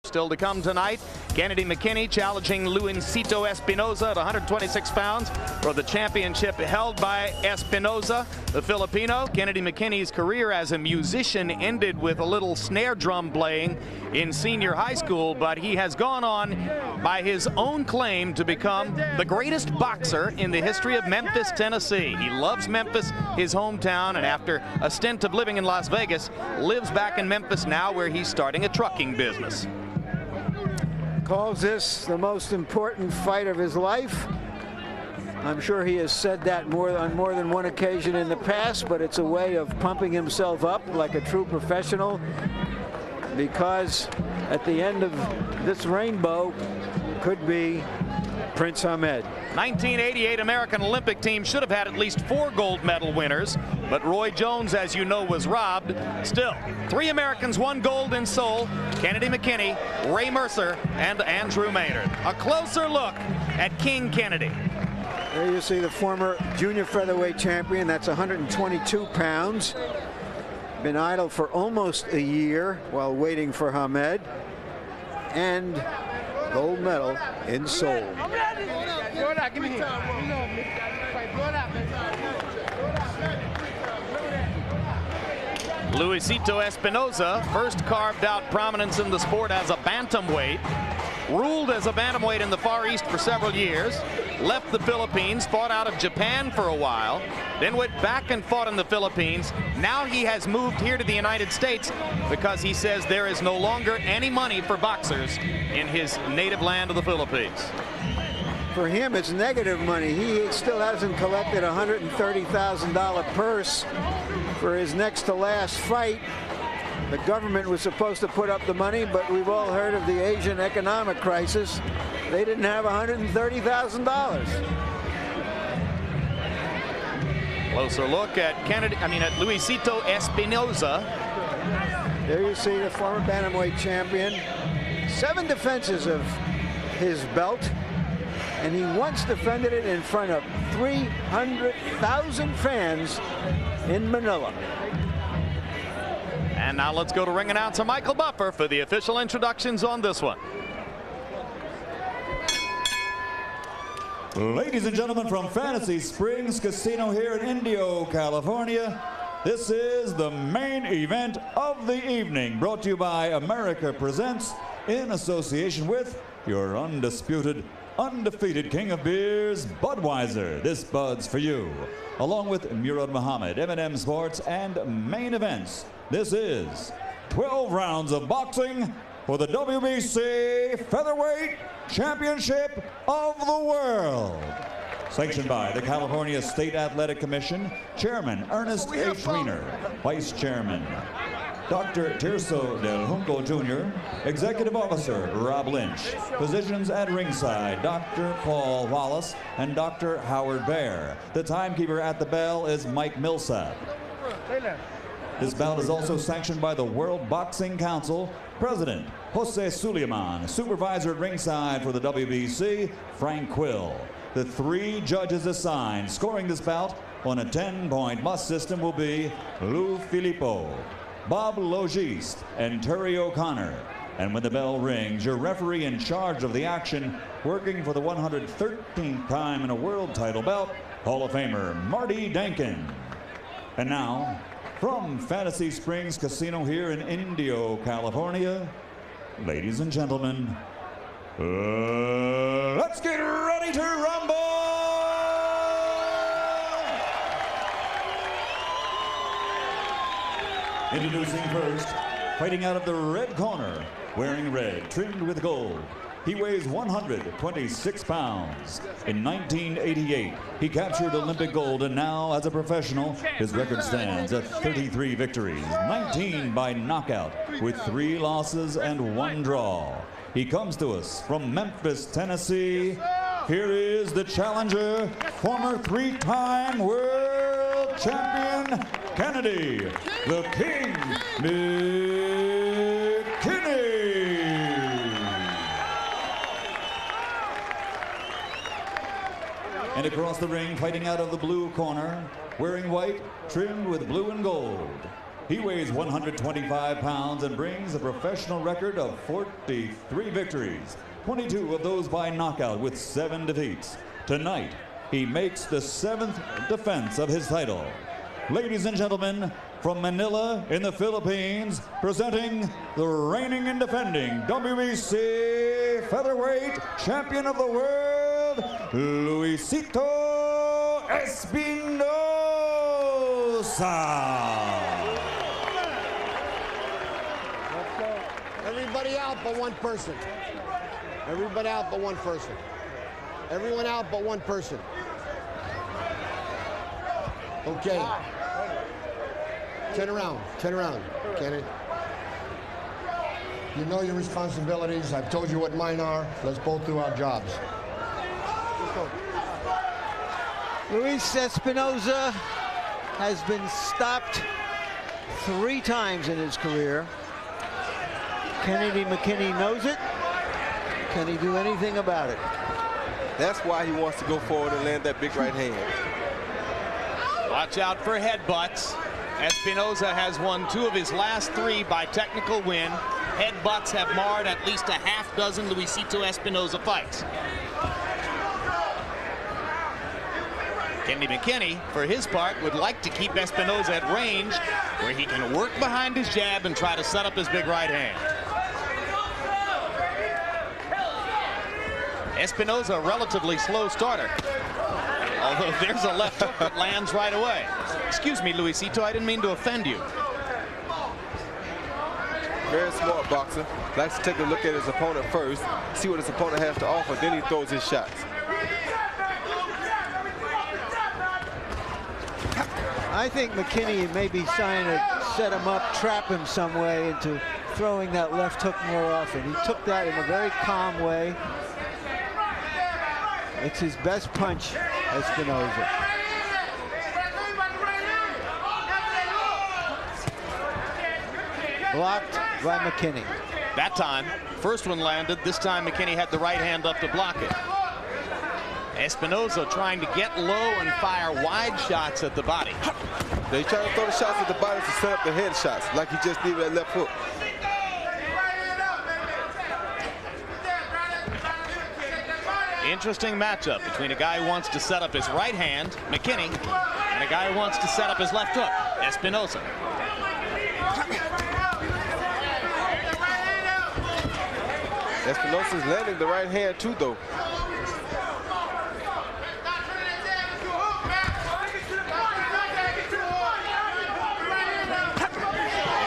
Still to come tonight, Kennedy McKinney challenging Luisito Espinosa at 126 pounds for the championship held by Espinosa, the Filipino. Kennedy McKinney's career as a musician ended with a little snare drum playing in senior high school, but he has gone on by his own claim to become the greatest boxer in the history of Memphis, Tennessee. He loves Memphis, his hometown, and after a stint of living in Las Vegas, lives back in Memphis now, where he's starting a trucking business. Calls this the most important fight of his life. I'm sure he has said that on more than one occasion in the past, but it's a way of pumping himself up like a true professional, because at the end of this rainbow could be Prince Ahmed. 1988 American Olympic team should have had at least 4 gold medal winners, but Roy Jones, as you know, was robbed. Still, 3 Americans won gold in Seoul: Kennedy McKinney, Ray Mercer, and Andrew Maynard. A closer look at King Kennedy. There you see the former junior featherweight champion. That's 122 pounds. Been idle for almost a year while waiting for Ahmed. And gold medal in Seoul. Luisito Espinosa first carved out prominence in the sport as a bantamweight, ruled as a bantamweight in the Far East for several years, left the Philippines, fought out of Japan for a while, then went back and fought in the Philippines. Now he has moved here to the United States because he says there is no longer any money for boxers in his native land of the Philippines. For him, it's negative money. He still hasn't collected a $130,000 purse for his next to last fight. The government was supposed to put up the money, but we've all heard of the Asian economic crisis. They didn't have $130,000. Closer look at at Luisito Espinosa. There you see the former bantamweight champion. 7 defenses of his belt, and he once defended it in front of 300,000 fans in Manila. And now let's go to ring announcer Michael Buffer for the official introductions on this one. Ladies and gentlemen, from Fantasy Springs Casino here in Indio, California, this is the main event of the evening, brought to you by America Presents in association with your undisputed, undefeated king of beers, Budweiser. This Bud's for you. Along with Murad Muhammad, M&M Sports, and Main Events. This is 12 rounds of boxing for the WBC Featherweight Championship of the World. Sanctioned by the California State Athletic Commission, Chairman Ernest H. Wiener, Vice Chairman Dr. Tirso Del Junco Jr., Executive Officer Rob Lynch, physicians at ringside Dr. Paul Wallace and Dr. Howard Baer. The timekeeper at the bell is Mike Millsap. This bout is also sanctioned by the World Boxing Council, President Jose Suleiman, supervisor at ringside for the WBC, Frank Quill. The 3 judges assigned scoring this bout on a 10-point must system will be Lou Filippo, Bob Logiste, and Terry O'Connor. And when the bell rings, your referee in charge of the action, working for the 113th time in a world title bout, Hall of Famer Marty Dankin. And now, from Fantasy Springs Casino here in Indio, California, ladies and gentlemen, let's get ready to rumble! Introducing first, fighting out of the red corner, wearing red, trimmed with gold. He weighs 126 pounds. In 1988, he captured Olympic gold, and now, as a professional, his record stands at 33 victories, 19 by knockout, with 3 losses and 1 draw. He comes to us from Memphis, Tennessee. Here is the challenger, former 3-time world champion, Kennedy, the King McKinney. And across the ring, fighting out of the blue corner, wearing white, trimmed with blue and gold, He weighs 125 pounds and brings a professional record of 43 victories, 22 of those by knockout with 7 defeats. Tonight, he makes the 7th defense of his title. Ladies and gentlemen, from Manila in the Philippines, presenting the reigning and defending WBC featherweight champion of the world, Luisito Espinosa. Everybody out but one person. Everybody out but one person. Everyone out but one person. Okay. Turn around, Kenny. You know your responsibilities. I've told you what mine are. Let's both do our jobs. Luis Espinosa has been stopped 3 times in his career. Kennedy McKinney knows it. Can he do anything about it? That's why he wants to go forward and land that big right hand. Watch out for headbutts. Espinosa has won 2 of his last 3 by technical win. Headbutts have marred at least a half dozen Luisito Espinosa fights. Kennedy McKinney, for his part, would like to keep Espinosa at range where he can work behind his jab and try to set up his big right hand. Espinosa, a relatively slow starter. Although there's a left hook that lands right away. Excuse me, Luisito, I didn't mean to offend you. Very smart boxer. Likes to take a look at his opponent first, see what his opponent has to offer, then he throws his shots. I think McKinney may be trying to set him up, trap him some way into throwing that left hook more often. He took that in a very calm way. It's his best punch, Espinosa. Blocked by McKinney. That time, first one landed. This time McKinney had the right hand up to block it. Espinosa trying to get low and fire wide shots at the body. They try to throw the shots at the body to set up the head shots, like he just did with that left hook. Interesting matchup between a guy who wants to set up his right hand, McKinney, and a guy who wants to set up his left hook, Espinosa. Espinosa's landing the right hand too, though.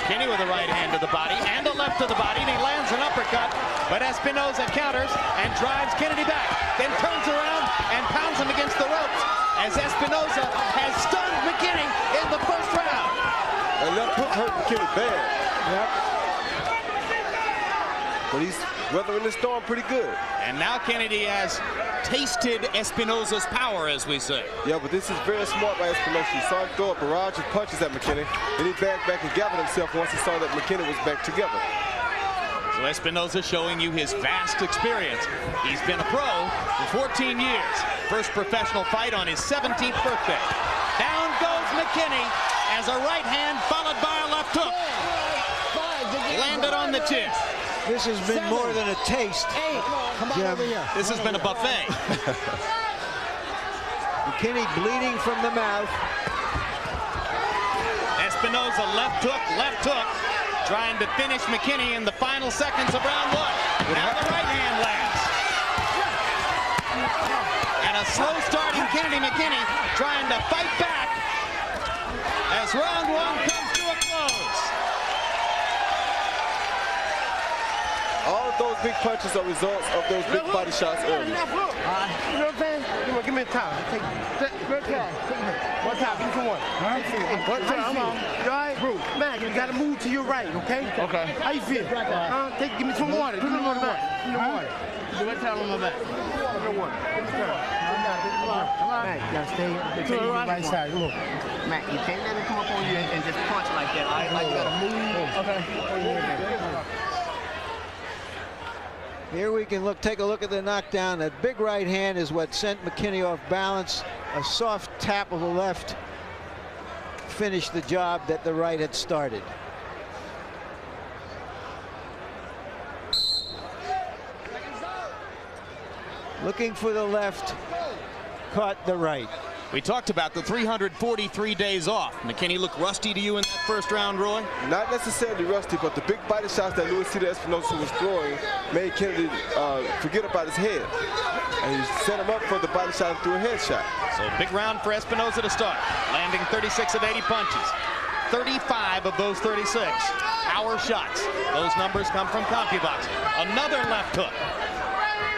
McKinney with a right hand to the body and a left to the body, and he lands an uppercut, but Espinosa counters and drives Kennedy back, then turns around and pounds him against the ropes as Espinosa has stunned McKinney in the first round. And left hook hurt McKinney bad. Yep. But he's weathering the storm pretty good. And now Kennedy has tasted Espinosa's power, as we say. Yeah, but this is very smart by Espinosa. He saw him throw a barrage of punches at McKinney, then he backed back and gathered himself once he saw that McKinney was back together. So Espinosa showing you his vast experience. He's been a pro for 14 years. First professional fight on his 17th birthday. Down goes McKinney as a right hand followed by a left hook. Landed on the chin. This has been more than a taste. Jim. This has been a buffet. McKinney bleeding from the mouth. Espinosa left hook, trying to finish McKinney in the final seconds of round 1. Now the right hand lands. And a slow starting Kennedy McKinney trying to fight back as round 1 comes to a close. All of those big punches are results of those big body shots earlier. You know what I'm saying? Give me a towel. One towel. Give me some water. One towel. I'm on. You all right? Bro, man, you got to move to your right, okay? Okay. How you feel? Give me some water. Give me some water. Give me water. One towel on my back. Give me water. Mac, you got to stay to the right side. Look. Mac, you can't let him come up on you and just punch like that, all right? Like you got to move. Okay. Here we can take a look at the knockdown. That big right hand is what sent McKinney off balance. A soft tap of the left finish the job that the right had started. Looking for the left, caught the right. We talked about the 343 days off. McKinney looked rusty to you in that first round, Roy? Not necessarily rusty, but the big body shots that Luisito Espinosa was throwing made Kennedy forget about his head. And he set him up for the body shot and threw a head shot. So big round for Espinosa to start, landing 36 of 80 punches. 35 of those 36 power shots. Those numbers come from CompuBox. Another left hook.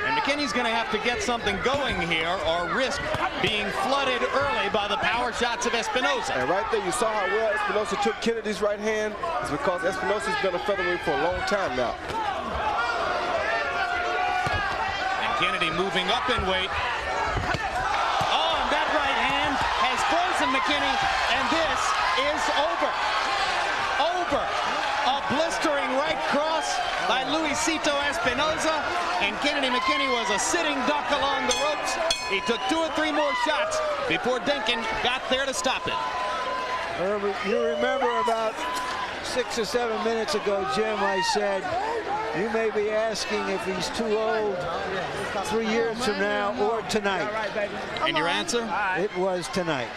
And McKinney's going to have to get something going here or risk being flooded early by the power shots of Espinosa. And right there, you saw how well Espinosa took Kennedy's right hand. It's because Espinosa's been a featherweight for a long time now. And Kennedy moving up in weight. Oh, and that right hand has frozen McKinney, and this is over. Over. A blistering right cross by Luisito Espinosa, and Kennedy McKinney was a sitting duck along the ropes. He took 2 or 3 more shots before Dinkin got there to stop it. You remember about 6 or 7 minutes ago, Jim, I said, you may be asking if he's too old 3 years from now or tonight. And your answer? It was tonight.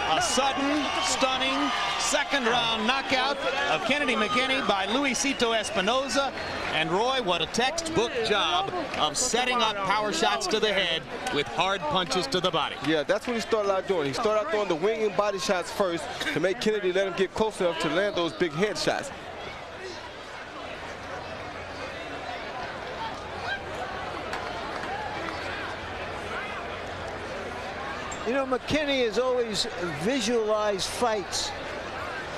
A sudden, stunning, second-round knockout of Kennedy McKinney by Luisito Espinosa. And Roy, what a textbook job of setting up power shots to the head with hard punches to the body. Yeah, that's what he started out doing. He started out throwing the wing and body shots first to make Kennedy let him get close enough to land those big head shots. You know, McKinney has always visualized fights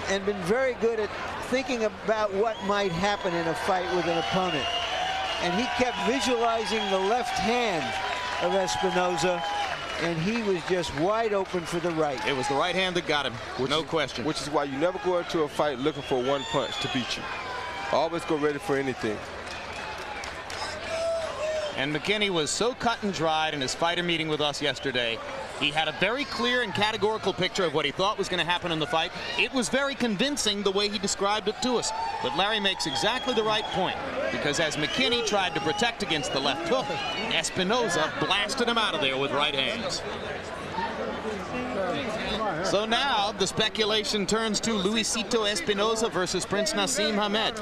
and been very good at thinking about what might happen in a fight with an opponent. And he kept visualizing the left hand of Espinosa, and he was just wide open for the right. It was the right hand that got him, no question. Which is why you never go into a fight looking for one punch to beat you. Always go ready for anything. And McKinney was so cut and dried in his fighter meeting with us yesterday. He had a very clear and categorical picture of what he thought was going to happen in the fight. It was very convincing the way he described it to us. But Larry makes exactly the right point, because as McKinney tried to protect against the left hook, Espinosa blasted him out of there with right hands. So now the speculation turns to Luisito Espinosa versus Prince Naseem Hamed.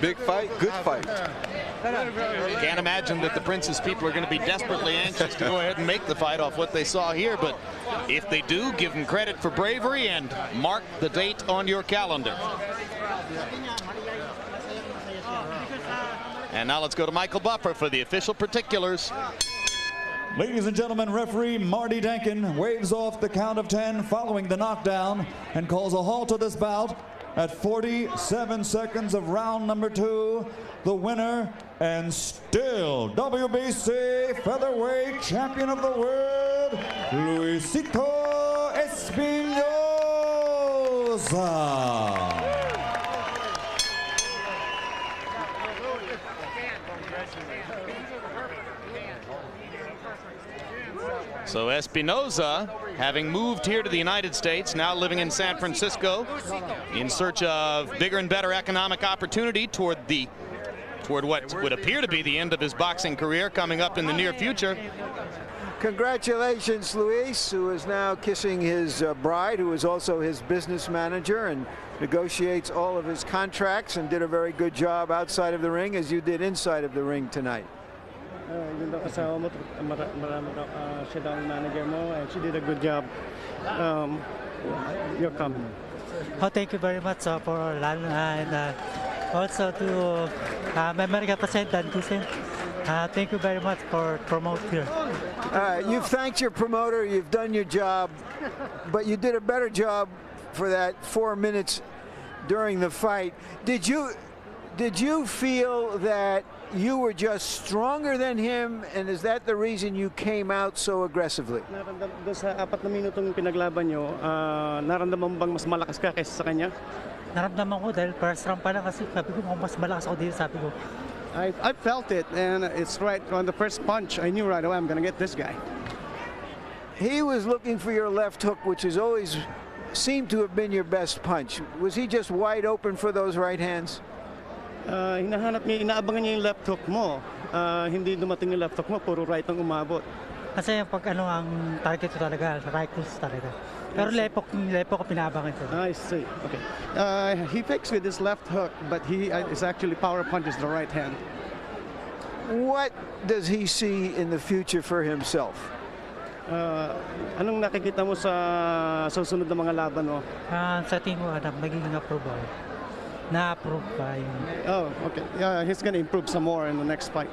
Big fight, good fight. Can't imagine that the Prince's people are going to be desperately anxious to go ahead and make the fight off what they saw here, but if they do, give them credit for bravery and mark the date on your calendar. And now let's go to Michael Buffer for the official particulars. Ladies and gentlemen, referee Marty Denkin waves off the count of 10 following the knockdown and calls a halt to this bout at 47 seconds of round number 2. The winner and still WBC featherweight champion of the world, Luisito Espinosa. So Espinosa, having moved here to the United States, now living in San Francisco, in search of bigger and better economic opportunity toward what would appear to be the end of his boxing career coming up in the near future. Congratulations, Luis, who is now kissing his bride, who is also his business manager and negotiates all of his contracts, and did a very good job outside of the ring as you did inside of the ring tonight. Yung daw kasama mo, marami daw siya daw ang manager mo, and she did a good job. Your comment. Oh, thank you very much for Lan, and also to America President Kusin. Thank you very much for promoting here. You've thanked your promoter, you've done your job, but you did a better job for that 4 minutes during the fight. Did you feel that you were just stronger than him, and is that the reason you came out so aggressively? Doon sa 4 na minutong pinaglaban nyo, naramdaman bang mas malakas ka kaysa sa kanya? Naramdaman ko dahil first round pa lang kasi sabi ko mas malakas ako dito, sabi ko. I felt it, and it's right on the first punch. I knew right away I'm gonna get this guy. He was looking for your left hook, which has always seemed to have been your best punch. Was he just wide open for those right hands? Hinahanap niya, inaabangan niya yung left hook mo. Hindi dumating yung left hook mo, puro right ang umabot. Kasi pag ang target ko talaga, right hook talaga. Pero left hook pinaabangan ko. I see. Okay. He picks with his left hook, but he is actually power punches the right hand. What does he see in the future for himself? Anong nakikita mo sa susunod na mga laban mo? Sa tingin mo, magiging approval. Na-approve pa yun. Oh, okay. Yeah, he's going to improve some more in the next fight.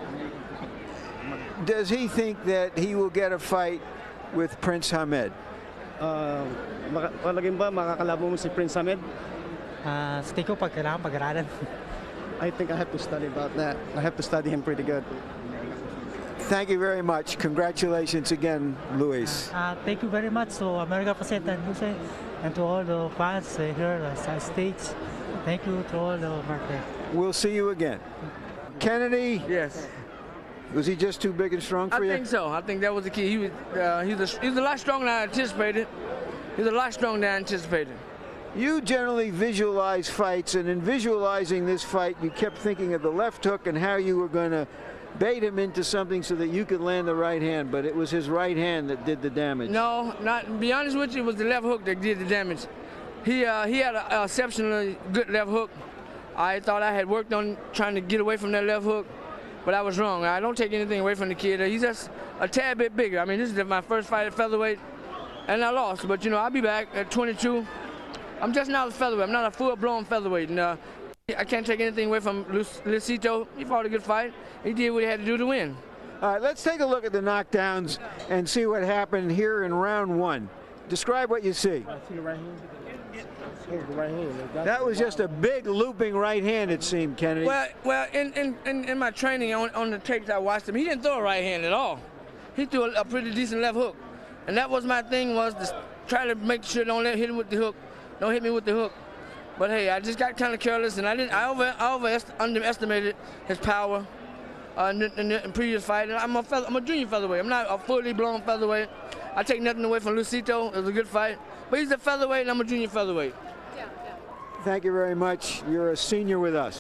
Does he think that he will get a fight with Prince Hamed? Palagay ba makakalaban mo si Prince Hamed? Sa tingin ko, kailangan pag-aralan. I think I have to study about that. I have to study him pretty good. Thank you very much. Congratulations again, Luis. Thank you very much to America President and to all the fans here at the States. Thank you to all the Americans. We'll see you again. Kennedy? Yes. Was he just too big and strong for you? I think so. I think that was the key. He was a lot stronger than I anticipated. He was a lot stronger than I anticipated. You generally visualize fights, and in visualizing this fight, you kept thinking of the left hook and how you were going to bait him into something so that you could land the right hand, but it was his right hand that did the damage. No, not. To be honest with you, it was the left hook that did the damage. He had an exceptionally good left hook. I thought I had worked on trying to get away from that left hook, but I was wrong. I don't take anything away from the kid. He's just a tad bit bigger. I mean, this is my first fight at featherweight, and I lost. But, you know, I'll be back at 22. I'm just not a featherweight. I'm not a full-blown featherweight. And I can't take anything away from Luisito. He fought a good fight. He did what he had to do to win. All right, let's take a look at the knockdowns and see what happened here in round one. Describe what you see. I see the right hand. The right hand. That was just a big looping right hand, it seemed, Kennedy. Well, in my training on the tapes I watched him, he didn't throw a right hand at all. He threw a pretty decent left hook, and that was my thing, was to try to make sure don't hit him with the hook, don't hit me with the hook. But hey, I just got kind of careless, and I underestimated his power in the previous fight. And I'm a junior featherweight. I'm not a fully blown featherweight. I take nothing away from Luisito. It was a good fight, but he's a featherweight, and I'm a junior featherweight. Thank you very much. You're a senior with us.